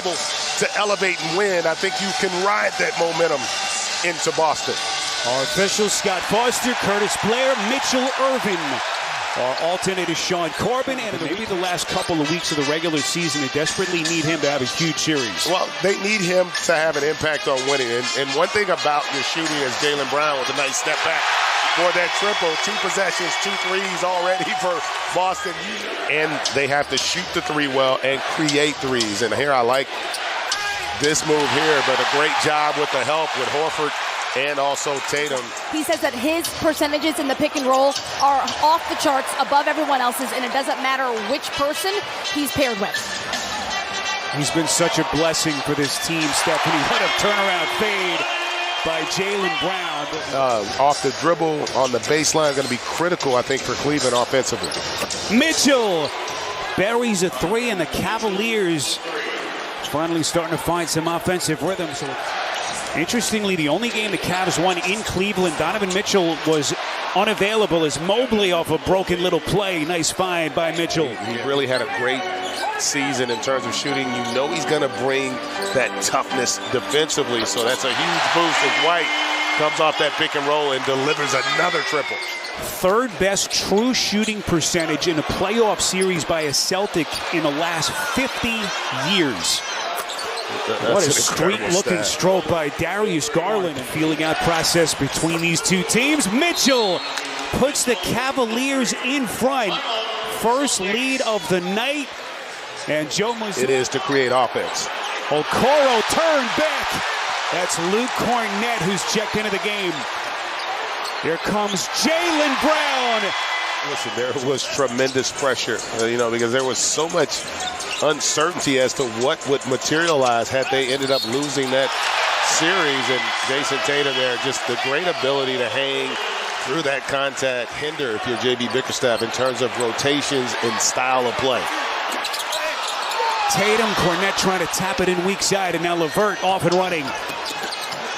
able to elevate and win, I think you can ride that momentum into Boston. Our officials, Scott Foster, Curtis Blair, Mitchell Irvin. Our alternator, Sean Corbin, and maybe the last couple of weeks of the regular season, they desperately need him to have a huge series. Well, they need him to have an impact on winning. And one thing about your shooting is Jaylen Brown with a nice step back for that triple. 2 possessions, 2 threes already for Boston. And they have to shoot the three well and create threes. And here I like this move here, but a great job with the help with Horford and also Tatum. He says that his percentages in the pick and roll are off the charts, above everyone else's, and it doesn't matter which person he's paired with. He's been such a blessing for this team, Stephanie. What a turnaround fade by Jaylen Brown. Off the dribble on the baseline, going to be critical, I think, for Cleveland offensively. Mitchell buries a 3, and the Cavaliers finally starting to find some offensive rhythm. So, interestingly, the only game the Cavs won in Cleveland, Donovan Mitchell was unavailable as Mobley off a broken little play. Nice find by Mitchell. He really had a great season in terms of shooting. You know he's going to bring that toughness defensively, so that's a huge boost as White comes off that pick and roll and delivers another triple. 3rd best true shooting percentage in a playoff series by a Celtic in the last 50 years. What a street-looking stroke by Darius Garland. Feeling out process between these two teams. Mitchell puts the Cavaliers in front. First lead of the night. And Joe Mazzulla. It is to create offense. Okoro turned back. That's Luke Cornett who's checked into the game. Here comes Jaylen Brown. Listen, there was tremendous pressure, because there was so much uncertainty as to what would materialize had they ended up losing that series. And Jason Tatum there, just the great ability to hang through that contact, hinder if you're J.B. Bickerstaff in terms of rotations and style of play. Tatum, Cornett trying to tap it in weak side, and now LeVert off and running.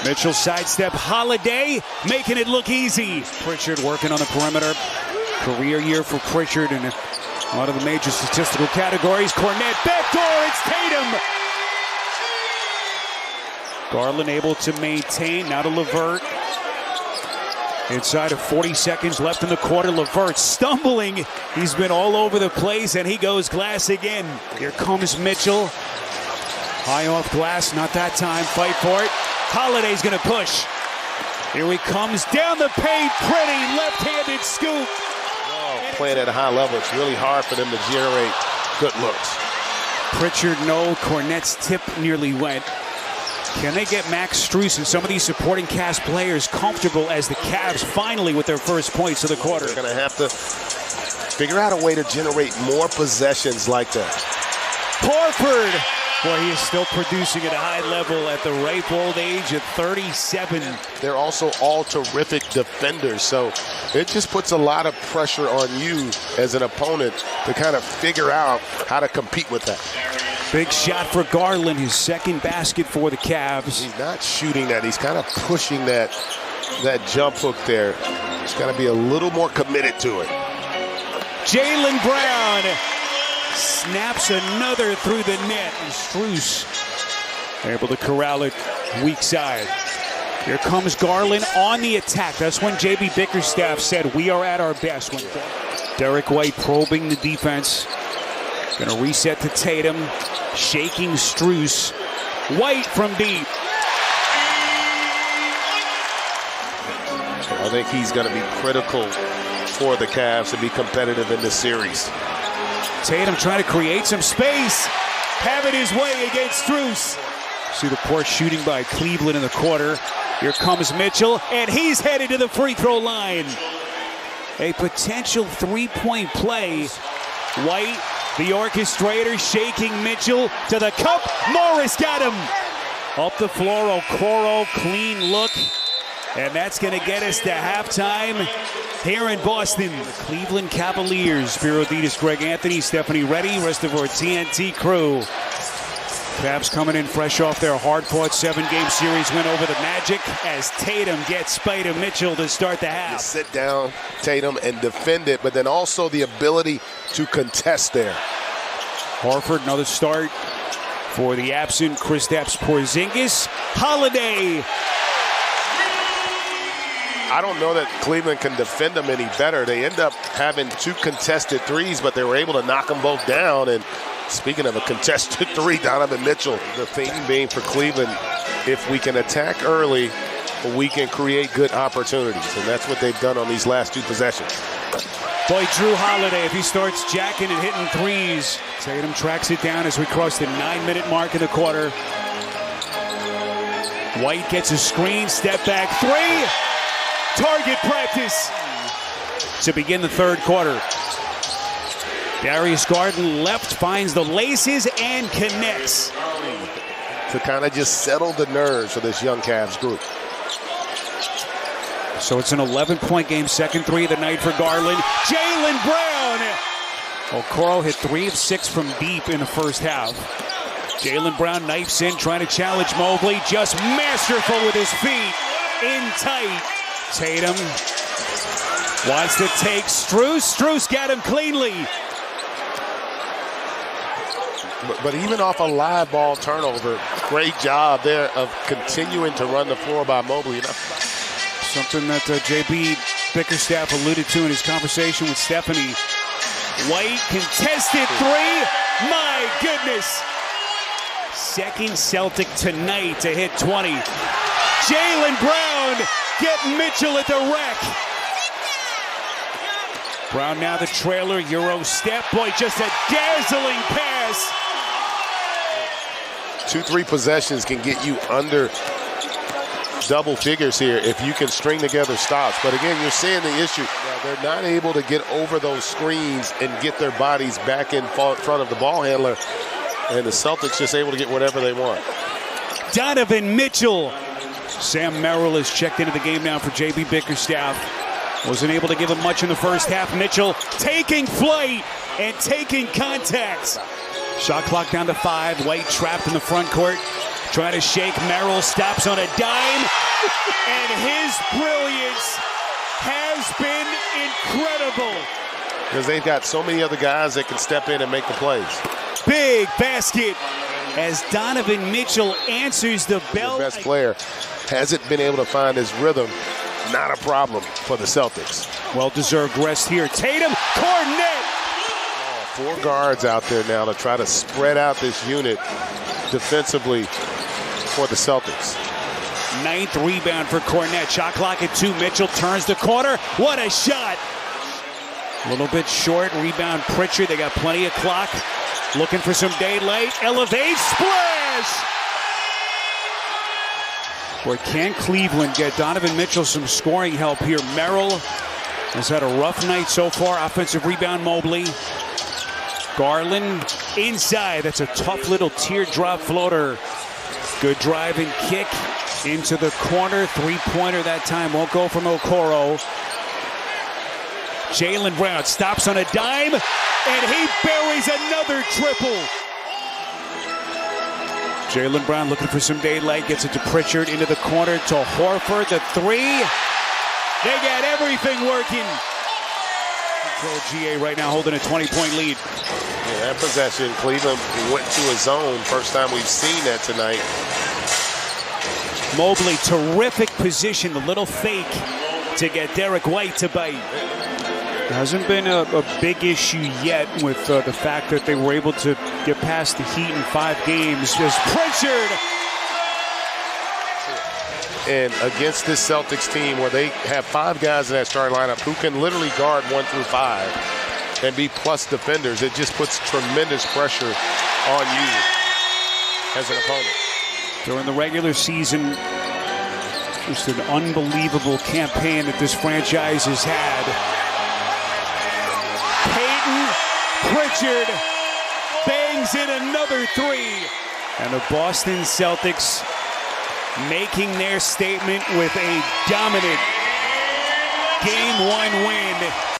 Mitchell sidestep, Holiday making it look easy. Pritchard working on the perimeter. Career year for Pritchard in a lot of the major statistical categories. Cornett, backdoor, it's Tatum. Garland able to maintain, now to LeVert. Inside of 40 seconds left in the quarter, LeVert stumbling. He's been all over the place, and he goes glass again. Here comes Mitchell. High off glass, not that time, fight for it. Holiday's gonna push. Here he comes, down the paint, pretty left-handed scoop. Playing at a high level, it's really hard for them to generate good looks. Pritchard, no. Cornett's tip nearly went. Can they get Max Strus and some of these supporting cast players comfortable as the Cavs finally with their first points of the quarter? They're going to have to figure out a way to generate more possessions like that. Horford. Boy, he is still producing at a high level at the ripe old age of 37. They're also all terrific defenders, so it just puts a lot of pressure on you as an opponent to kind of figure out how to compete with that. Big shot for Garland, his 2nd basket for the Cavs. He's not shooting that. He's kind of pushing that jump hook there. He's got to be a little more committed to it. Jaylen Brown snaps another through the net, and Strus able to corral it weak side. Here comes Garland on the attack. That's when J.B. Bickerstaff said we are at our best. When Derek White probing the defense. Going to reset to Tatum, shaking Strus. White from deep. I think he's going to be critical for the Cavs to be competitive in this series. Tatum trying to create some space, having his way against Strus. See the poor shooting by Cleveland in the quarter. Here comes Mitchell, and he's headed to the free throw line. A potential three-point play. White, the orchestrator, shaking Mitchell to the cup. Morris got him. Up the floor, Okoro, clean look. And that's going to get us to halftime here in Boston. The Cleveland Cavaliers. Spiro Ditas, Greg Anthony, Stephanie Reddy, rest of our TNT crew. Cavs coming in fresh off their hard-fought 7-game series win over the Magic as Tatum gets Spider Mitchell to start the half. You sit down, Tatum, and defend it, but then also the ability to contest there. Horford, another start For the absent Kristaps Porzingis, Holiday. I don't know that Cleveland can defend them any better. They end up having 2 contested threes, but they were able to knock them both down. And speaking of a contested three, Donovan Mitchell, the theme being for Cleveland, if we can attack early, we can create good opportunities. And that's what they've done on these last 2 possessions. Boy, Drew Holiday, if he starts jacking and hitting threes, Tatum tracks it down as we cross the 9-minute mark in the quarter. White gets a screen, step back 3. Target practice to begin the third quarter. Darius Garland left, finds the laces and connects. To kind of just settle the nerves for this young Cavs group. So it's an 11-point game, second 3 of the night for Garland. Jaylen Brown. Okoro hit 3 of 6 from deep in the first half. Jaylen Brown knifes in, trying to challenge Mobley. Just masterful with his feet. In tight. Tatum wants to take Strus. Strus got him cleanly. But even off a live ball turnover, great job there of continuing to run the floor by Mobley. Something that J.B. Bickerstaff alluded to in his conversation with Stephanie. White contested 3. My goodness. Second Celtic tonight to hit 20. Jaylen Brown getting Mitchell at the rack. Brown now the trailer, Euro step. Boy, just a dazzling pass. 2-3 possessions can get you under double figures here if you can string together stops. But again, you're seeing the issue. They're not able to get over those screens and get their bodies back in front of the ball handler. And the Celtics just able to get whatever they want. Donovan Mitchell. Sam Merrill has checked into the game now for J.B. Bickerstaff. Wasn't able to give him much in the first half. Mitchell taking flight and taking contact. Shot clock down to 5. White trapped in the front court. Trying to shake. Merrill stops on a dime. And his brilliance has been incredible. Because they've got so many other guys that can step in and make the plays. Big basket as Donovan Mitchell answers the bell. The best player hasn't been able to find his rhythm. Not a problem for the Celtics. Well-deserved rest here. Tatum, Cornet. 4 guards out there now to try to spread out this unit defensively for the Celtics. 9th rebound for Cornet. Shot clock at 2. Mitchell turns the corner. What a shot. A little bit short. Rebound Pritchard. They got plenty of clock. Looking for some daylight. Elevate. Splash. Boy, can Cleveland get Donovan Mitchell some scoring help here? Merrill has had a rough night so far. Offensive rebound, Mobley. Garland inside. That's a tough little teardrop floater. Good drive and kick into the corner. 3-pointer that time. Won't go from Okoro. Jaylen Brown stops on a dime, and he buries another triple. Jaylen Brown looking for some daylight. Gets it to Pritchard into the corner to Horford. The 3. They got everything working. Control GA right now holding a 20-point lead. Yeah, that possession, Cleveland went to a zone. First time we've seen that tonight. Mobley, terrific position. The little fake to get Derek White to bite. Hasn't been a big issue yet with the fact that they were able to get past the Heat in 5 games. Just Pritchard. And against this Celtics team where they have 5 guys in that starting lineup who can literally guard 1 through 5 and be plus defenders, it just puts tremendous pressure on you as an opponent. During the regular season, just an unbelievable campaign that this franchise has had. Pritchard bangs in another 3. And the Boston Celtics making their statement with a dominant Game 1 win.